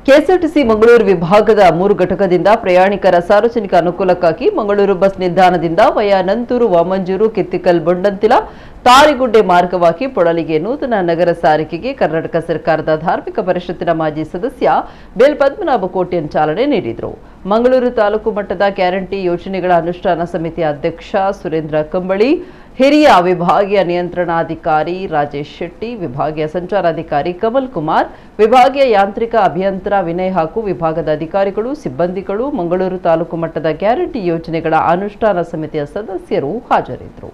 KSRTC Mangaluru ವಿಭಾಗದ 3 ಘಟಕದಿಂದ ಪ್ರಯಾಣಿಕರ ಸಾರ್ವಜನಿಕ ಅನುಕೂಲಕ್ಕಾಗಿ ಮಂಗಳೂರು ಬಸ್ ನಿಲ್ದಾಣದಿಂದ ವಯಾ ನಂತೂರು ವಾಮಂಜೂರು ಕಿತ್ತಿಕಲ್ ಬೊಂಡಂತಿಲ ತಾರಿಗುಡ್ಡೆ ಮಾರ್ಗವಾಗಿ ಪೊಳಲಿಗೆ ನೂತನ ನಗರ ಸಾರಿಗೆಗೆ ಕರ್ನಾಟಕ ಸರ್ಕಾರದ ಧಾರ್ಮಿಕ ಪರಿಷತ್ತಿನ ಮಾಜಿ ಸದಸ್ಯ ಬೇಲ್ ಪದ್ಮನಾಭ ಕೋಟ್ಯನ್ ಚಾಲನೆ ನೀಡಿದರು. ಮಂಗಳೂರು ತಾಲೂಕು ಮಟ್ಟದ ಗ್ಯಾರಂಟಿ ಯೋಜನೆಗಳ ಅನುಷ್ಠಾನ ಸಮಿತಿ ಅಧ್ಯಕ್ಷ ಸುರೇಂದ್ರ ಕಂಬಳಿ, ಹಿರಿಯ ವಿಭಾಗೀಯ ನಿಯಂತ್ರಣಾಧಿಕಾರಿ ರಾಜೇಶ್ ಶೆಟ್ಟಿ, ವಿಭಾಗೀಯ ಸಂಚಾರಾಧಿಕಾರಿ ಕಮಲ್ ಕುಮಾರ್, ವಿಭಾಗೀಯ ಯಾಂತ್ರಿಕ ಅಭಿಯಂತರ ವಿನಯ್ ಹಾಗೂ ವಿಭಾಗದ ಅಧಿಕಾರಿಗಳು, ಸಿಬ್ಬಂದಿಗಳು, ಮಂಗಳೂರು ತಾಲೂಕು ಮಟ್ಟದ ಗ್ಯಾರಂಟಿ ಯೋಜನೆಗಳ ಅನುಷ್ಠಾನ ಸಮಿತಿಯ ಸದಸ್ಯರು ಹಾಜರಿದ್ದರು.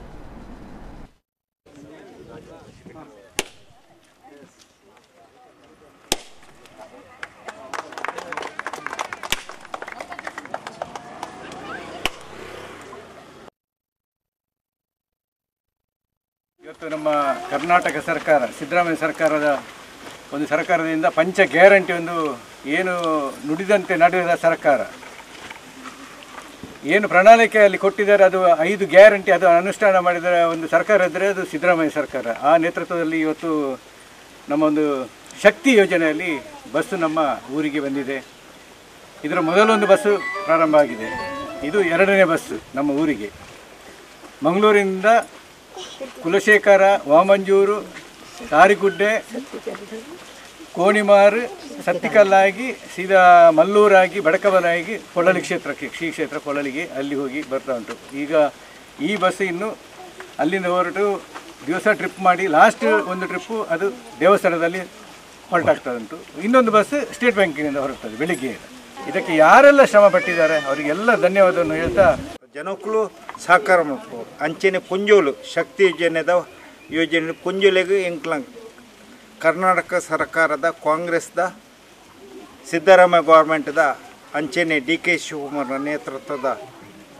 ಇವತ್ತು ನಮ್ಮ ಕರ್ನಾಟಕ ಸರ್ಕಾರ ಸಿದ್ದರಾಮಯ್ಯ ಸರ್ಕಾರದ ಒಂದು ಸರ್ಕಾರದಿಂದ ಪಂಚ ಗ್ಯಾರಂಟಿ ಒಂದು ಏನು ನುಡಿದಂತೆ ನಡೆದ ಸರ್ಕಾರ ಏನು ಪ್ರಣಾಳಿಕೆಯಲ್ಲಿ ಕೊಟ್ಟಿದ್ದಾರೆ, ಅದು 5 ಗ್ಯಾರಂಟಿ ಅದು ಅನುಷ್ಠಾನ ಮಾಡಿದ ಒಂದು ಸರ್ಕಾರ ಇದ್ದರೆ ಅದು ಸಿದ್ದರಾಮಯ್ಯ ಸರ್ಕಾರ. ಆ ನೇತೃತ್ವದಲ್ಲಿ ಇವತ್ತು ನಮ್ಮ ಒಂದು ಶಕ್ತಿ ಯೋಜನೆಯಲ್ಲಿ ಬಸ್ಸು ನಮ್ಮ ಊರಿಗೆ ಬಂದಿದೆ. ಇದರ ಮೊದಲೊಂದು ಬಸ್ಸು ಪ್ರಾರಂಭ ಆಗಿದೆ, ಇದು 2ನೇ ಬಸ್ಸು ನಮ್ಮ ಊರಿಗೆ. ಮಂಗಳೂರಿನಿಂದ ಕುಲಶೇಖರ, ವಾಮಂಜೂರು, ತಾರಿಗುಡ್ಡೆ, ಕೋಣಿಮಾರು, ಸತ್ತಿಕಲ್ಲಾಗಿ ಸೀದಾ ಮಲ್ಲೂರಾಗಿ ಬಡಕಬಲಾಗಿ ಪೊಳಲಿ ಕ್ಷೇತ್ರಕ್ಕೆ ಶ್ರೀ ಕ್ಷೇತ್ರ ಪೊಳಲಿಗೆ ಅಲ್ಲಿ ಹೋಗಿ ಬರ್ತಾ ಉಂಟು. ಈಗ ಈ ಬಸ್ ಇನ್ನು ಅಲ್ಲಿಂದ ಹೊರಟು ದಿವಸ ಟ್ರಿಪ್ ಮಾಡಿ ಲಾಸ್ಟ್ ಒಂದು ಟ್ರಿಪ್ಪು ಅದು ದೇವಸ್ಥಾನದಲ್ಲಿ ಹೊರಟಾಗ್ತಾ ಉಂಟು. ಇನ್ನೊಂದು ಬಸ್ ಸ್ಟೇಟ್ ಬ್ಯಾಂಕಿನಿಂದ ಹೊರಡ್ತದೆ ಬೆಳಿಗ್ಗೆ. ಇದಕ್ಕೆ ಯಾರೆಲ್ಲ ಶ್ರಮ ಪಟ್ಟಿದ್ದಾರೆ ಅವರಿಗೆಲ್ಲ ಧನ್ಯವಾದವನ್ನು ಹೇಳ್ತಾ ಜನಕ್ಕೂ ಸಹಕಾರ ಮಾಡ್ಬೋದು. ಅಂಚೆನೆ ಪುಂಜೋಲು ಶಕ್ತಿ ಯೋಜನೆ ಪುಂಜೋಲೆಗೆ ಎಂಕ್ಲ ಕರ್ನಾಟಕ ಸರ್ಕಾರದ ಕಾಂಗ್ರೆಸ್ದ ಸಿದ್ದರಾಮಯ್ಯ ಗೌರ್ಮೆಂಟ್ದ ಅಂಚೆನೆ DK ಶಿವಕುಮಾರ್ ನೇತೃತ್ವದ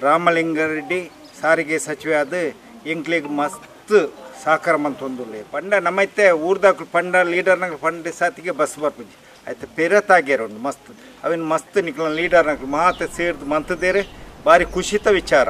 ರಾಮಲಿಂಗಾರೆಡ್ಡಿ ಸಾರಿಗೆ ಸಚಿವ ಆದ ಎಂಕ್ಲಿಗೆ ಮಸ್ತ್ ಸಹಕಾರ ಮಂತೊಂದುಲ್ಲೆ ಪಂಡ ನಮ್ಮೈತೆ ಊರ್ದಾಗ ಪಂಡ ಲೀಡರ್ನಾಗ ಪಂಡ ಸಾತಿಗೆ ಬಸ್ ಬರ್ಪುಜಿ ಆಯ್ತು ಪೆರತಾಗ್ಯಾರ ಒಂದು ಮಸ್ತ್ ಅವಿನ ಮಸ್ತ್ ನಿಕ್ಲ ಲೀಡರ್ನಾಗ ಮಾತು ಸೇರಿದು ಮಂತದೇರೆ ಭಾರಿ ಖುಷಿತ ವಿಚಾರ.